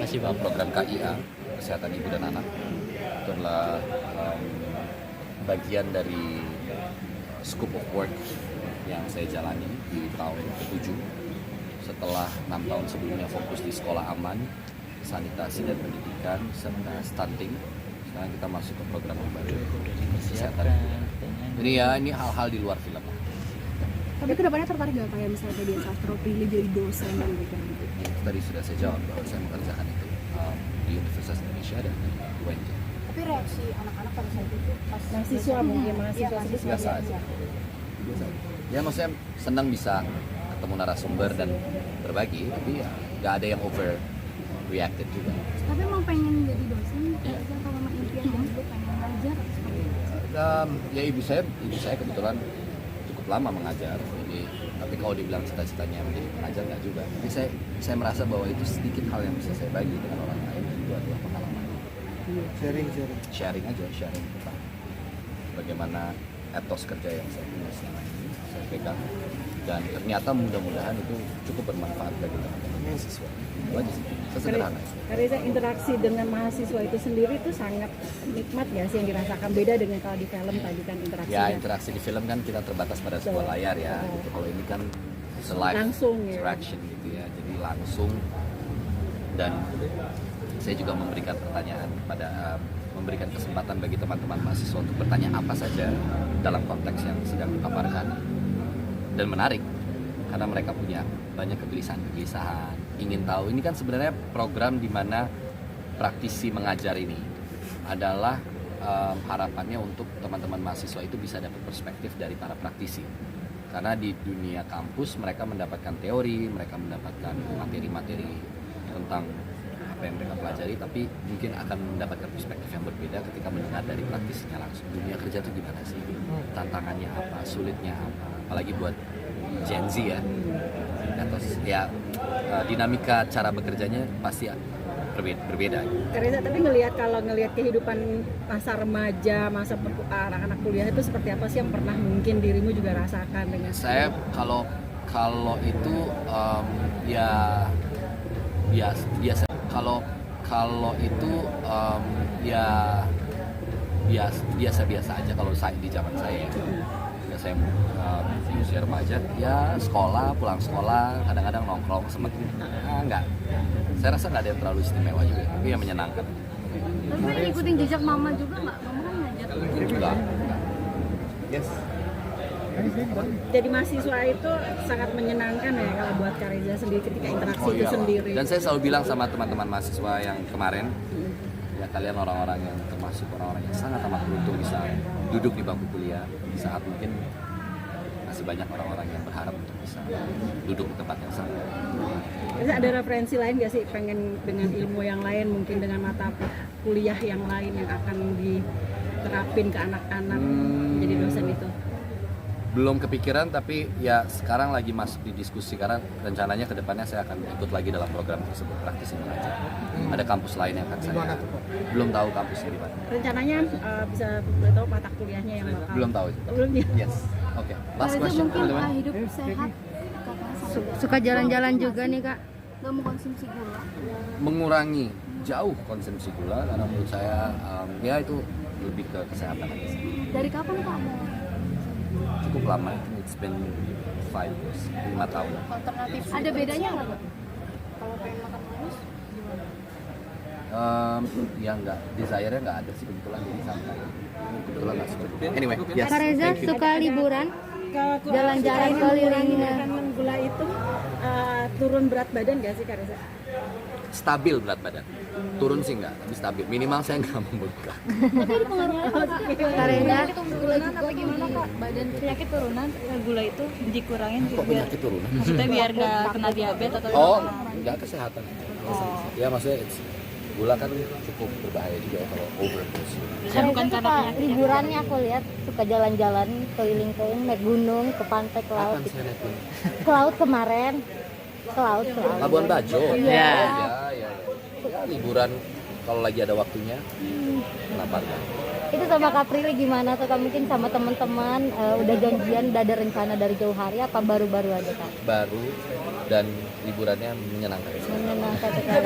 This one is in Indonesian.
Masih Bang. program KIA, Kesehatan Ibu dan Anak. Itu adalah bagian dari scope of work yang saya jalani di tahun ke-7 setelah 6 tahun sebelumnya fokus di sekolah aman, sanitasi dan pendidikan, serta stunting. Sekarang kita masuk ke program yang baru, kesehatan. Ini hal-hal di luar film. Tapi kedepannya tertarik gak kayak misalnya media sastra pilih jadi dosen gitu? Tadi sudah saya jawab bahwa saya mengerjakan itu di Universitas Indonesia dan di UNJ. Tapi reaksi anak-anak pada saat itu pas Mahasiswa mungkin, mahasiswa Biasa aja. Ya maksudnya senang bisa ketemu narasumber dan berbagi, tapi ya nggak ada yang overreacted juga. Tapi emang pengen jadi dosen, atau memang impiannya dulu pengen ngajar seperti itu? Ya ibu saya kebetulan cukup lama mengajar, jadi tapi kalau dibilang cita-citanya menjadi pengajar nggak juga. Tapi saya merasa bahwa itu sedikit hal yang bisa saya bagi dengan orang lain, itu adalah pengalaman. Sharing tentang bagaimana etos kerja yang saya punya selama ini saya pegang, dan ternyata mudah-mudahan itu cukup bermanfaat bagi teman-teman mahasiswa. Itu aja sih, sesederhana. Karena interaksi dengan mahasiswa itu sendiri itu sangat nikmat ya sih yang dirasakan, beda dengan kalau di film tadi kan interaksi. Ya interaksi di film kan kita terbatas pada sebuah layar ya. Gitu. Kalau ini kan live langsung, ya. interaction gitu ya, jadi langsung. Dan saya juga memberikan pertanyaan memberikan kesempatan bagi teman-teman mahasiswa untuk bertanya apa saja dalam konteks yang sedang dipaparkan, dan menarik karena mereka punya banyak kegelisahan, ingin tahu. Ini kan sebenarnya program di mana praktisi mengajar ini adalah harapannya untuk teman-teman mahasiswa itu bisa dapat perspektif dari para praktisi. Karena di dunia kampus mereka mendapatkan teori, mereka mendapatkan materi-materi tentang apa yang mereka pelajari, tapi mungkin akan mendapatkan perspektif yang berbeda ketika mendengar dari praktisinya langsung. Dunia kerja itu gimana sih? Tantangannya apa? Sulitnya apa? Apalagi buat Gen Z ya. Ya dinamika cara bekerjanya pasti berbeda. Karena tapi ngelihat kehidupan masa remaja, masa anak-anak kuliah itu seperti apa sih yang pernah mungkin dirimu juga rasakan dengan saya kalau itu ya biasa. Kalau itu ya biasa aja kalau saya di zaman saya. Ya saya di usia remaja ya sekolah, pulang sekolah, kadang-kadang nongkrong enggak. Saya rasa nggak ada yang terlalu istimewa juga, tapi yang menyenangkan. Tapi ngikutin jejak mama juga nggak? Mama kan ngajar. Enggak. Yes. Jadi mahasiswa itu sangat menyenangkan ya kalau buat Kak Reza sendiri ketika interaksi itu sendiri. Dan saya selalu bilang sama teman-teman mahasiswa yang kemarin, ya kalian orang-orang yang termasuk orang-orang yang sangat amat beruntung bisa duduk di bangku kuliah di saat mungkin masih banyak orang-orang yang berharap untuk bisa duduk di tempat yang sama. Jadi ada referensi lain nggak sih, pengen dengan ilmu yang lain, mungkin dengan mata kuliah yang lain yang akan diterapin ke anak-anak menjadi dosen itu? Belum kepikiran, tapi ya sekarang lagi masuk di diskusi karena rencananya ke depannya saya akan ikut lagi dalam program tersebut, praktisi mengajar. Ada kampus lain yang akan saya belum tahu kampusnya di mana. Rencananya bisa tahu mata kuliahnya yang bakal Belum tahu itu. Belum ya. Yes. Oke. Last Reza question. mungkin hidup sehat, katanya sampai Suka jalan-jalan juga nih Kak. nggak mau konsumsi gula. Mengurangi jauh konsumsi gula karena menurut saya ya itu lebih ke kesehatan aja sih. Dari kapan Pak mau Cukup lama, it's been 5 years, 5 tahun. alternatif? Ada bedanya nggak Pak? Kalau pengen makan manis gimana? Ya enggak, desire-nya enggak ada sih kebetulan, jadi santai. Kebetulan enggak suka. Anyway, yes. Kak Reza Thank you. suka liburan? Kalau Jalan-jalan keliling. makan gula itu turun berat badan nggak sih Kak Reza? Stabil berat badan. Turun sih enggak, tapi stabil. Minimal saya enggak membengkak. Tapi ada pengaruhnya apa Kak? Kak Reza Turunan apa gimana Kak? Badan Penyakit turunan, gula itu dikurangin Kok penyakit turunan? maksudnya biar nggak kena diabetes atau Oh, enggak kesehatan. Ya maksudnya gula kan cukup berbahaya juga ya kalau overdose. ya, bukan karena suka penyakit. liburannya aku lihat suka jalan-jalan keliling-keliling naik gunung ke pantai ke laut. Kapan saya naik gunung? Ke laut kemarin. Ke laut. Labuan Bajo. Iya. Ya. Ya, liburan kalau lagi ada waktunya. Kenapa enggak? Itu sama Kak Prilly gimana tuh Kak? Mungkin sama teman-teman udah janjian, udah ada rencana dari jauh hari apa baru-baru aja Kak? Baru dan liburannya menyenangkan. Menyenangkan sekali.